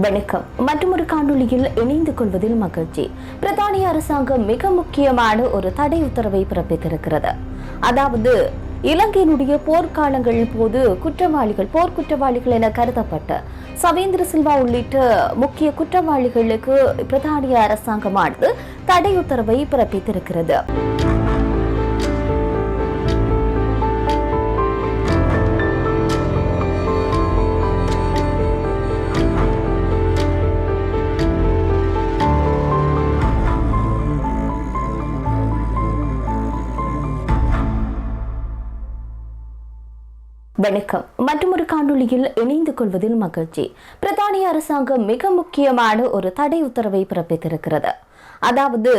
வணக்கம். மற்றொரு காணொளியில் இணைந்து கொள்வதில் மகிழ்ச்சி. பிரித்தானிய அரசாங்கம் மிக முக்கியமான ஒரு தடை உத்தரவை பிறப்பித்திருக்கிறது. அதாவது இலங்கையினுடைய போர்க்காலங்களின் போது போர்க்குற்றவாளிகள் என கருதப்பட்ட சவேந்திர சில்வா உள்ளிட்ட முக்கிய குற்றவாளிகளுக்கு பிரித்தானிய அரசாங்கமானது தடை உத்தரவை பிறப்பித்திருக்கிறது. வணக்கம். மற்றொரு காணொளியில் இணைந்து கொள்வதில் மகிழ்ச்சி. பிரித்தானிய அரசாங்கம் மிக முக்கியமான ஒரு தடை உத்தரவை பிறப்பித்திருக்கிறது. அதாவது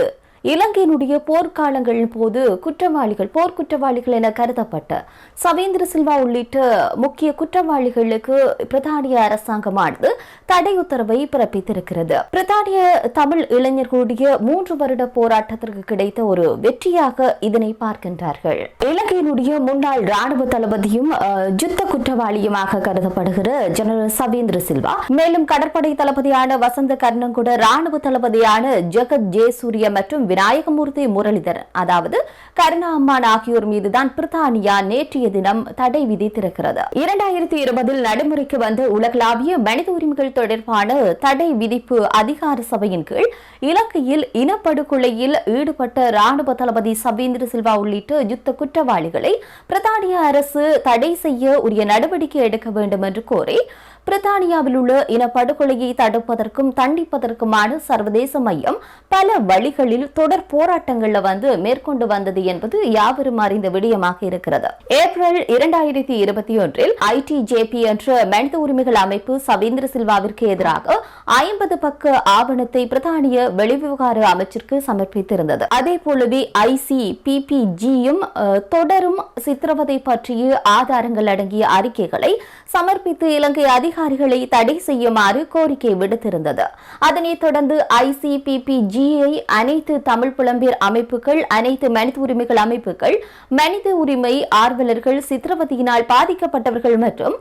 இலங்கையினுடைய போர்க்காலங்களின் போது போர்க்குற்றவாளிகள் என கருதப்பட்ட சவேந்திர சில்வா உள்ளிட்ட முக்கிய குற்றவாளிகளுக்கு பிரித்தானிய அரசாங்கமானது தடை உத்தரவை பிறப்பித்திருக்கிறது. பிரித்தானிய தமிழ் இளைஞர்களுடைய 3 வருட போராட்டத்திற்கு கிடைத்த ஒரு வெற்றியாக இதனை பார்க்கின்றார்கள். இலங்கையினுடைய முன்னாள் ராணுவ தளபதியும் யுத்த குற்றவாளியுமாக கருதப்படுகிற ஜெனரல் சவேந்திர சில்வா, மேலும் கடற்படை தளபதியான வசந்த கர்ணங்குட, ராணுவ தளபதியான ஜெகத் ஜெயசூரிய மற்றும் விநாயகமூர்த்தி முரளிதரன், அதாவது கருணா அம்மான் ஆகியோர் மீதுதான் பிரித்தானியா நேற்றைய தினம் தடை விதித்திருக்கிறது. 2020 நடைமுறைக்கு வந்த உலகளாவிய மனித உரிமைகள் தொடர்பான தடை விதிப்பு அதிகார சபையின் கீழ் இலங்கையில் இனப்படுகொலையில் ஈடுபட்ட ராணுவ தளபதி சவேந்திர சில்வா உள்ளிட்ட யுத்த குற்றவாளிகளை பிரித்தானிய அரசு தடை செய்ய உரிய நடவடிக்கை எடுக்க வேண்டும் என்று கோரி பிரித்தானியாவில் உள்ள இனப்படுகொலையை தடுப்பதற்கும் தண்டிப்பதற்குமான சர்வதேச மையம் பல வழிகளில் தொடர் போராட்டங்கள்ல மேற்கொண்டு வந்தது என்பது யாவரும் அறிந்த விடயமாக இருக்கிறது. ஏப்ரல் 2021 ITJP என்ற மனித உரிமைகள் அமைப்பு சவேந்திர சில்வாவிற்கு எதிராக 50 பக்க ஆவணத்தை பிரித்தானிய வெளிவிவகார அமைச்சிற்கு சமர்ப்பித்திருந்தது. அதே போலவே ICPPGயும் தொடரும் சித்திரவதை பற்றிய ஆதாரங்கள் அடங்கிய அறிக்கைகளை சமர்ப்பித்து இலங்கை அதிகாரிகளை தடை செய்யுமாறு கோரிக்கை விடுத்திருந்தது. அதனைத் தொடர்ந்து ICPPGயை அனைத்து தமிழ் புலம்பெயர் அமைப்புகள், அனைத்து மனித உரிமைகள் அமைப்புகள், மனித உரிமை ஆர்வலர்கள், சித்திரவதையினால் பாதிக்கப்பட்டவர்கள் மற்றும்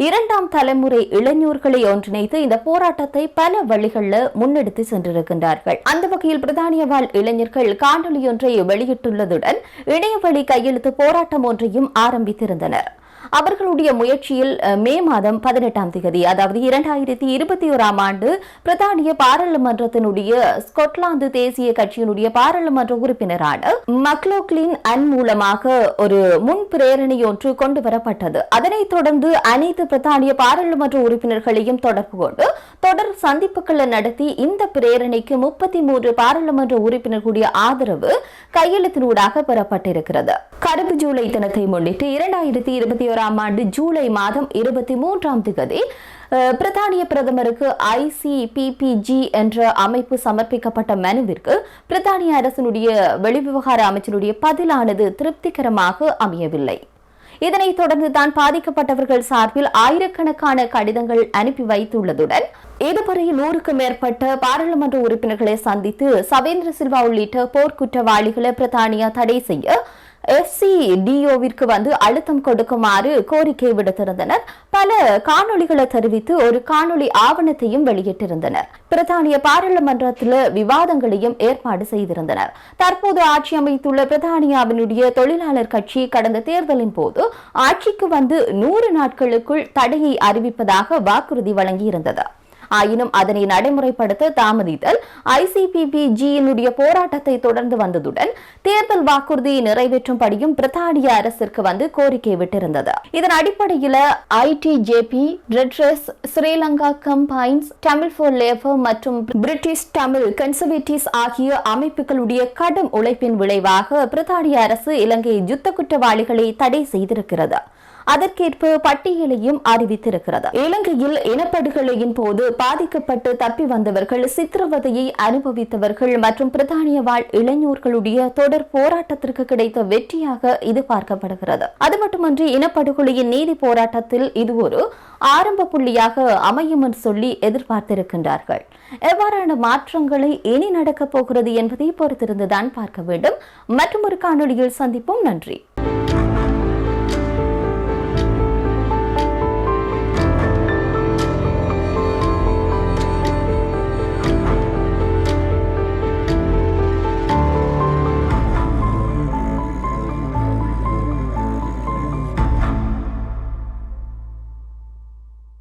2ஆம் தலைமுறை இளைஞர்களை ஒன்றிணைத்து இந்த போராட்டத்தை பல வழிகளில் முன்னெடுத்து சென்றிருக்கின்றார்கள். அந்த வகையில் பிரித்தானிய வாழ் இளைஞர்கள் காணொலி ஒன்றை வெளியிட்டுள்ளதுடன் இணையவழி கையெழுத்து போராட்டம் ஒன்றையும் ஆரம்பித்திருந்தனர். அவர்களுடைய முயற்சியில் மே மாதம் 18ஆம் தேதி, அதாவது 2021ஆம் ஆண்டு பிரித்தானிய பாராளுமன்றத்தினுடைய ஸ்கொட்லாந்து தேசிய கட்சியினுடைய பாராளுமன்ற உறுப்பினரான மக்லோக்லின் அன் மூலமாக ஒரு முன் பிரேரணை ஒன்று கொண்டு வரப்பட்டது. அதனைத் தொடர்ந்து அனைத்து பிரித்தானிய பாராளுமன்ற உறுப்பினர்களையும் தொடர்பு கொண்டு தொடர் சந்திப்புகளை நடத்தி இந்த பிரேரணைக்கு 33 பாராளுமன்ற உறுப்பினர்களுடைய ஆதரவு கையெழுத்தினூடாக பெறப்பட்டிருக்கிறது. கருப்பு ஜூலை தினத்தை முன்னிட்டு 2021ஆம் ஆண்டு ஜூலை மாதம் 23ஆம் தேதி பிரித்தானிய பிரதமருக்கு ICPPG என்ற அமைப்பு சமர்ப்பிக்கப்பட்ட மனுவிற்கு பிரித்தானிய அரசினுடைய வெளிவிவகார அமைச்சருடைய பதிலானது திருப்திகரமாக அமையவில்லை. இதனைத் தொடர்ந்து தான் பாதிக்கப்பட்டவர்கள் சார்பில் ஆயிரக்கணக்கான கடிதங்கள் அனுப்பி வைத்துள்ளதுடன் இதுவரை 100க்கும் மேற்பட்ட பாராளுமன்ற உறுப்பினர்களை சந்தித்து சவேந்திர சில்வா உள்ளிட்ட போர்க்குற்றவாளிகளை பிரித்தானியா தடை செய்ய FCDOவிற்கு அழுத்தம் கொடுக்குமாறு கோரிக்கை விடுத்திருந்தனர். பல காணொளிகளை தெரிவித்து ஒரு காணொளி ஆவணத்தையும் வெளியிட்டிருந்தனர். பிரித்தானிய பாராளுமன்றத்தில் விவாதங்களையும் ஏற்பாடு செய்திருந்தனர். தற்போது ஆட்சி அமைத்துள்ள பிரித்தானியாவினுடைய தொழிலாளர் கட்சி கடந்த தேர்தலின் போது ஆட்சிக்கு 100 நாட்களுக்குள் தடையை அறிவிப்பதாக வாக்குறுதி வழங்கியிருந்தது. ஆயினும் அதனை நடைமுறைப்படுத்த தாமதித்தல் ICPPGயினுடைய போராட்டத்தை தொடர்ந்து வந்ததுடன் தேர்தல் வாக்குறுதியை நிறைவேற்றும்படியும் பிரித்தானிய அரசிற்கு கோரிக்கை விட்டிருந்தது. இதன் அடிப்படையில் ITJP, redress, Sri Lanka combines, Tamil for labour மற்றும் பிரிட்டிஷ் தமிழ் கன்சர்வேட்டிவ்ஸ் ஆகிய அமைப்புகளுடைய கடும் உழைப்பின் விளைவாக பிரித்தானிய அரசு இலங்கை யுத்த குற்றவாளிகளை தடை செய்திருக்கிறது. அதற்கேற்ப பட்டியலையும் அறிவித்திருக்கிறது. இலங்கையில் இனப்படுகொலையின் போது பாதிக்கப்பட்டு தப்பி வந்தவர்கள், சித்திரவதையை அனுபவித்தவர்கள் மற்றும் பிரித்தானிய வாழ் இளைஞர்களுடைய தொடர் போராட்டத்திற்கு கிடைத்த வெற்றியாக இது பார்க்கப்படுகிறது. அது மட்டுமன்றி இனப்படுகொலையின் நீதி போராட்டத்தில் இது ஒரு ஆரம்ப புள்ளியாக அமையும் என்று சொல்லி எதிர்பார்த்திருக்கின்றார்கள். எவ்வாறான மாற்றங்களை இனி நடக்கப் போகிறது என்பதை பொறுத்திருந்துதான் பார்க்க வேண்டும். மற்றும் ஒரு காணொலியில் சந்திப்போம். நன்றி.